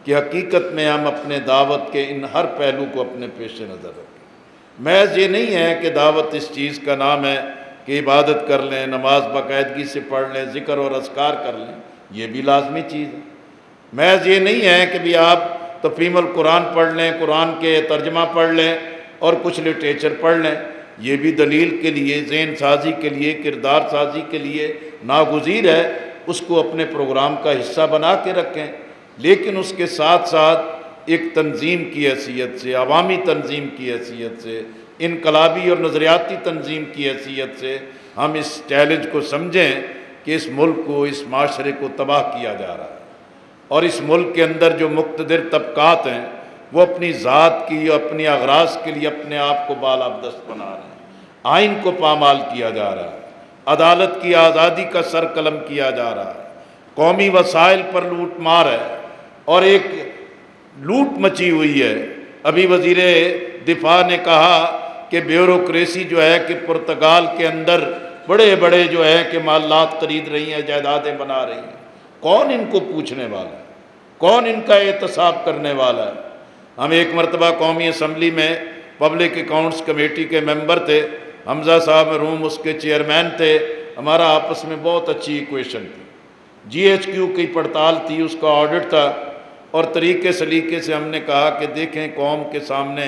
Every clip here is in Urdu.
کہ حقیقت میں ہم اپنے دعوت کے ان ہر پہلو کو اپنے پیش نظر رکھیں۔ محض یہ نہیں ہے کہ دعوت اس چیز کا نام ہے کہ عبادت کر لیں، نماز باقاعدگی سے پڑھ لیں، ذکر اور اذکار کر لیں، یہ بھی لازمی چیز ہے۔ محض یہ نہیں ہے کہ بھی آپ تفہیم القرآن پڑھ لیں، قرآن کے ترجمہ پڑھ لیں اور کچھ لٹریچر پڑھ لیں، یہ بھی دلیل کے لیے، ذہن سازی کے لیے، کردار سازی کے لیے ناگزیر ہے، اس کو اپنے پروگرام کا حصہ بنا کے رکھیں، لیکن اس کے ساتھ ساتھ ایک تنظیم کی حیثیت سے، عوامی تنظیم کی حیثیت سے، انقلابی اور نظریاتی تنظیم کی حیثیت سے ہم اس چیلنج کو سمجھیں کہ اس ملک کو، اس معاشرے کو تباہ کیا جا رہا ہے، اور اس ملک کے اندر جو مقتدر طبقات ہیں وہ اپنی ذات کی، اپنی اغراض کے لیے اپنے آپ کو بالابدست بنا رہے ہیں، آئین کو پامال کیا جا رہا ہے، عدالت کی آزادی کا سر قلم کیا جا رہا ہے، قومی وسائل پر لوٹ مار ہے، اور ایک لوٹ مچی ہوئی ہے۔ ابھی وزیر دفاع نے کہا کہ بیوروکریسی جو ہے کہ پرتگال کے اندر بڑے بڑے جو ہے کہ مالات خرید رہی ہیں، جائیدادیں بنا رہی ہیں۔ کون ان کو پوچھنے والا ہے؟ کون ان کا احتساب کرنے والا ہے؟ ہم ایک مرتبہ قومی اسمبلی میں پبلک اکاؤنٹس کمیٹی کے ممبر تھے، حمزہ صاحب مرحوم اس کے چیئرمین تھے، ہمارا آپس میں بہت اچھی ایکویشن تھی، جی ایچ کیو کی پڑتال تھی، اس کا آڈٹ تھا، اور طریقے سلیقے سے ہم نے کہا کہ دیکھیں قوم کے سامنے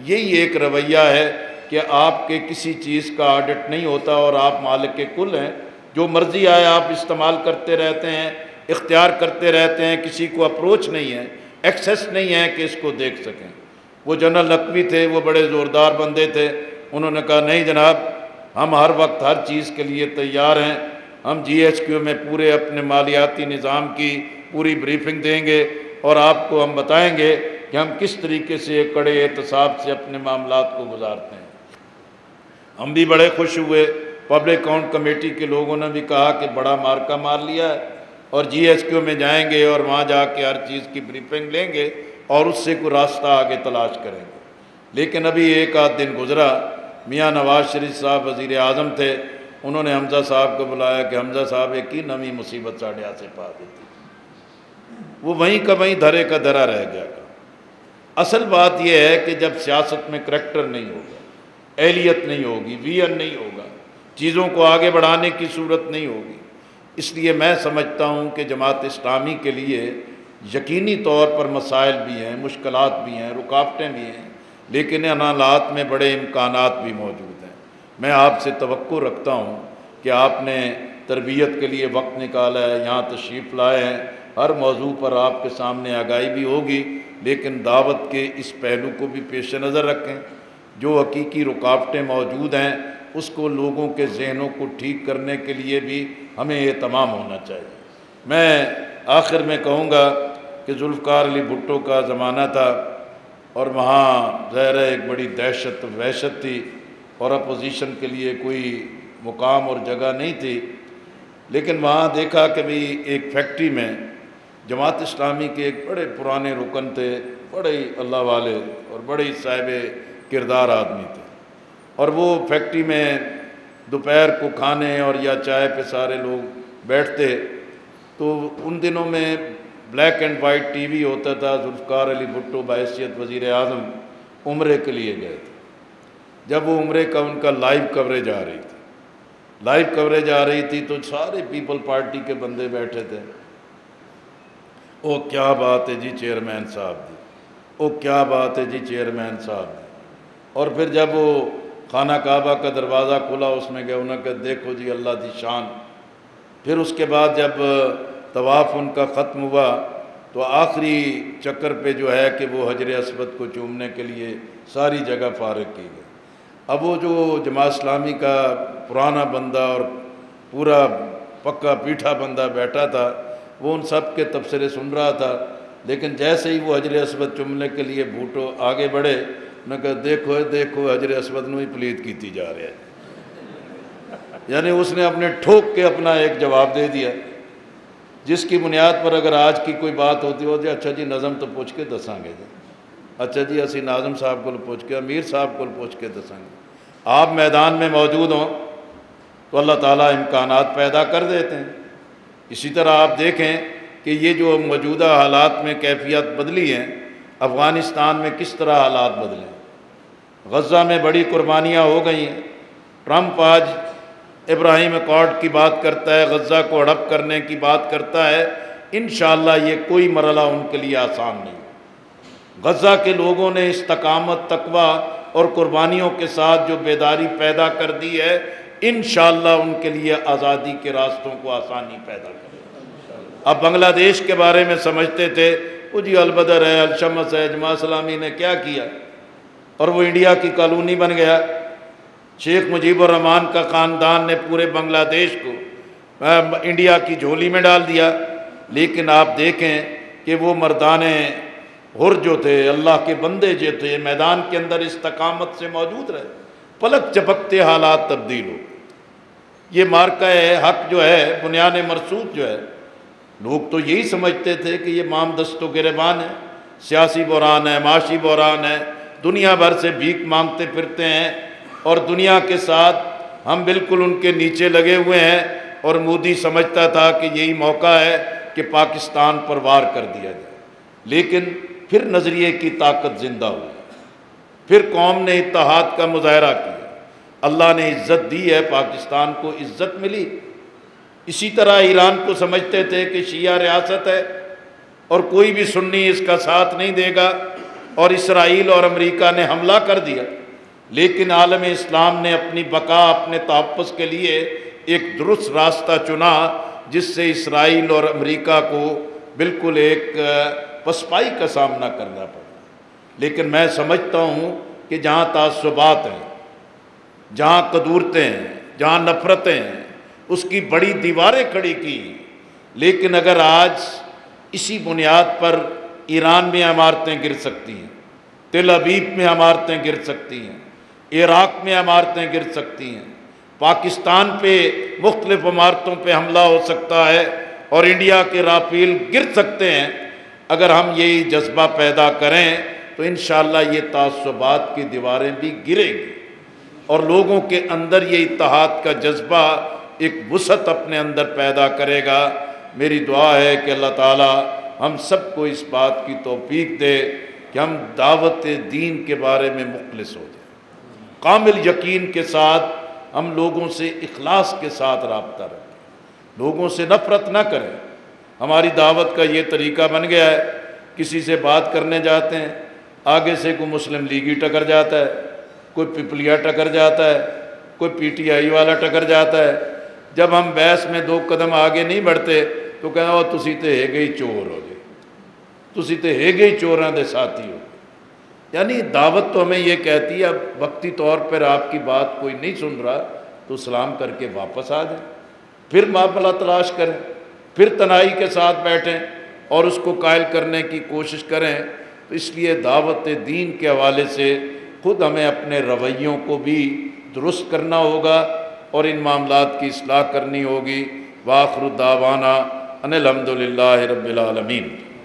یہی ایک رویہ ہے کہ آپ کے کسی چیز کا آڈٹ نہیں ہوتا اور آپ مالک کل ہیں، جو مرضی آئے آپ استعمال کرتے رہتے ہیں، اختیار کرتے رہتے ہیں، کسی کو اپروچ نہیں ہے، ایکسیس نہیں ہے کہ اس کو دیکھ سکیں۔ وہ جنرل نقوی تھے، وہ بڑے زوردار بندے تھے، انہوں نے کہا نہیں جناب، ہم ہر وقت ہر چیز کے لیے تیار ہیں، ہم جی ایچ کیو میں پورے اپنے مالیاتی نظام کی پوری بریفنگ دیں گے اور آپ کو ہم بتائیں گے کہ ہم کس طریقے سے ایک کڑے احتساب سے اپنے معاملات کو گزارتے ہیں۔ ہم بھی بڑے خوش ہوئے، پبلک اکاؤنٹ کمیٹی کے لوگوں نے بھی کہا کہ بڑا مارکا مار لیا ہے، اور جی ایچ کیو میں جائیں گے اور وہاں جا کے ہر چیز کی بریفنگ لیں گے اور اس سے کوئی راستہ آگے تلاش کریں گے۔ لیکن ابھی ایک آدھ دن گزرا، میاں نواز شریف صاحب وزیر اعظم تھے، انہوں نے حمزہ صاحب کو بلایا کہ حمزہ صاحب ایک ہی نویں مصیبت ساڑھے سے پا دیتی، وہ وہیں کا وہیں دھرے کا دھرا رہ گیا۔ اصل بات یہ ہے کہ جب سیاست میں کریکٹر نہیں ہوگا، اہلیت نہیں ہوگی، ویژن نہیں ہوگا، چیزوں کو آگے بڑھانے کی صورت نہیں ہوگی، اس لیے میں سمجھتا ہوں کہ جماعت اسلامی کے لیے یقینی طور پر مسائل بھی ہیں، مشکلات بھی ہیں، رکاوٹیں بھی ہیں، لیکن ان حالات میں بڑے امکانات بھی موجود ہیں۔ میں آپ سے توقع رکھتا ہوں کہ آپ نے تربیت کے لیے وقت نکالا ہے، یہاں تشریف لائے ہیں، ہر موضوع پر آپ کے سامنے آگاہی بھی ہوگی، لیکن دعوت کے اس پہلو کو بھی پیش نظر رکھیں، جو حقیقی رکاوٹیں موجود ہیں اس کو لوگوں کے ذہنوں کو ٹھیک کرنے کے لیے بھی ہمیں اہتمام ہونا چاہیے۔ میں آخر میں کہوں گا کہ ذوالفقار علی بھٹو کا زمانہ تھا، اور وہاں ظاہر ہے ایک بڑی دہشت و وحشت تھی، اور اپوزیشن کے لیے کوئی مقام اور جگہ نہیں تھی، لیکن وہاں دیکھا کہ بھی ایک فیکٹری میں جماعت اسلامی کے ایک بڑے پرانے رکن تھے، بڑے ہی اللہ والے اور بڑے ہی صاحب کردار آدمی تھے، اور وہ فیکٹری میں دوپہر کو کھانے اور یا چائے پہ سارے لوگ بیٹھتے، تو ان دنوں میں black and white T V ہوتا تھا۔ ذوالفقار علی بھٹو بحیثیت وزیر اعظم عمرے کے لیے گئے تھے، جب وہ عمرے کا ان کا لائیو کوریج آ رہی تھی، لائیو کوریج آ رہی تھی تو سارے پیپل پارٹی کے بندے بیٹھے تھے، او کیا بات ہے جی چیئرمین صاحب دی، او کیا بات ہے جی چیئرمین صاحب دی، اور پھر جب وہ خانہ کعبہ کا دروازہ کھلا اس میں گئے، انہوں نے کہا دیکھو جی اللہ دی شان۔ پھر اس کے بعد جب طواف ان کا ختم ہوا تو آخری چکر پہ جو ہے کہ وہ حجر اسود کو چومنے کے لیے ساری جگہ فارغ کی گئی۔ اب وہ جو جماعت اسلامی کا پرانا بندہ اور پورا پکا پیٹھا بندہ بیٹھا تھا، وہ ان سب کے تبصرے سن رہا تھا، لیکن جیسے ہی وہ حجر اسود چومنے کے لیے بھٹو آگے بڑھے، انہوں نے کہا دیکھو دیکھو حجر اسود نو ہی پلید کیتی جا رہا ہے، یعنی اس نے اپنے ٹھوک کے اپنا ایک جواب دے دیا، جس کی بنیاد پر اگر آج کی کوئی بات ہوتی ہو جی اچھا جی نظم تو پوچھ کے دساں گے جی، اچھا جی اسی ناظم صاحب کو پوچھ کے، امیر صاحب کو پوچھ کے دساں گے۔ آپ میدان میں موجود ہوں تو اللہ تعالیٰ امکانات پیدا کر دیتے ہیں۔ اسی طرح آپ دیکھیں کہ یہ جو موجودہ حالات میں کیفیت بدلی ہیں، افغانستان میں کس طرح حالات بدلے، غزہ میں بڑی قربانیاں ہو گئی ہیں۔ ٹرمپ آج ابراہیم اکارڈ کی بات کرتا ہے، غزہ کو ہڑپ کرنے کی بات کرتا ہے۔ انشاءاللہ یہ کوئی مرحلہ ان کے لیے آسان نہیں۔ غزہ کے لوگوں نے استقامت، تقویٰ اور قربانیوں کے ساتھ جو بیداری پیدا کر دی ہے، انشاءاللہ ان کے لیے آزادی کے راستوں کو آسانی پیدا کرے۔ اب بنگلہ دیش کے بارے میں سمجھتے تھے وہ جی البدر ہے، الشمس ہے، جماعت اسلامی نے کیا کیا، اور وہ انڈیا کی کالونی بن گیا۔ شیخ مجیب الرحمن کا خاندان نے پورے بنگلہ دیش کو انڈیا کی جھولی میں ڈال دیا۔ لیکن آپ دیکھیں کہ وہ مردان حر جو تھے، اللہ کے بندے جو تھے، میدان کے اندر استقامت سے موجود رہے، پلک جھپکتے حالات تبدیل ہو گئے۔ یہ مارکہ حق جو ہے، بنیان مرصود جو ہے، لوگ تو یہی سمجھتے تھے کہ یہ مام دست و گریبان ہے، سیاسی بحران ہے، معاشی بحران ہے، دنیا بھر سے بھیک مانگتے پھرتے ہیں، اور دنیا کے ساتھ ہم بالکل ان کے نیچے لگے ہوئے ہیں، اور مودی سمجھتا تھا کہ یہی موقع ہے کہ پاکستان پر وار کر دیا جائے۔ لیکن پھر نظریے کی طاقت زندہ ہوئی، پھر قوم نے اتحاد کا مظاہرہ کیا، اللہ نے عزت دی ہے، پاکستان کو عزت ملی۔ اسی طرح ایران کو سمجھتے تھے کہ شیعہ ریاست ہے اور کوئی بھی سنی اس کا ساتھ نہیں دے گا، اور اسرائیل اور امریکہ نے حملہ کر دیا۔ لیکن عالم اسلام نے اپنی بقا، اپنے تحفظ کے لیے ایک درست راستہ چنا، جس سے اسرائیل اور امریکہ کو بالکل ایک پسپائی کا سامنا کرنا پڑا۔ لیکن میں سمجھتا ہوں کہ جہاں تعصبات ہیں، جہاں قدورتیں ہیں، جہاں نفرتیں ہیں، اس کی بڑی دیواریں کھڑی کی۔ لیکن اگر آج اسی بنیاد پر ایران میں عمارتیں گر سکتی ہیں، تل ابیب میں عمارتیں گر سکتی ہیں، عراق میں عمارتیں گر سکتی ہیں، پاکستان پہ مختلف عمارتوں پہ حملہ ہو سکتا ہے، اور انڈیا کے رافیل گر سکتے ہیں، اگر ہم یہی جذبہ پیدا کریں تو انشاءاللہ یہ تعصبات کی دیواریں بھی گریں گی، اور لوگوں کے اندر یہ اتحاد کا جذبہ ایک وسعت اپنے اندر پیدا کرے گا۔ میری دعا ہے کہ اللہ تعالی ہم سب کو اس بات کی توفیق دے کہ ہم دعوت دین کے بارے میں مخلص ہو جائیں، کامل یقین کے ساتھ ہم لوگوں سے اخلاص کے ساتھ رابطہ رکھیں، لوگوں سے نفرت نہ کریں۔ ہماری دعوت کا یہ طریقہ بن گیا ہے، کسی سے بات کرنے جاتے ہیں، آگے سے کوئی مسلم لیگی ٹکر جاتا ہے، کوئی پپلیا ٹکر جاتا ہے، کوئی پی ٹی آئی والا ٹکر جاتا ہے۔ جب ہم بحث میں 2 قدم آگے نہیں بڑھتے تو کہنا وہ تسی تے ہے گئی چور ہو جائے، تسی تے ہے گئی چوراں دے ساتھی ہو۔ یعنی دعوت تو ہمیں یہ کہتی ہے، اب وقتی طور پر آپ کی بات کوئی نہیں سن رہا تو سلام کر کے واپس آ جائیں، پھر معاملہ تلاش کریں، پھر تنہائی کے ساتھ بیٹھیں اور اس کو قائل کرنے کی کوشش کریں۔ تو اس لیے دعوت دین کے حوالے سے خود ہمیں اپنے رویوں کو بھی درست کرنا ہوگا اور ان معاملات کی اصلاح کرنی ہوگی۔ وآخر دعوانا ان الحمدللہ رب العالمین۔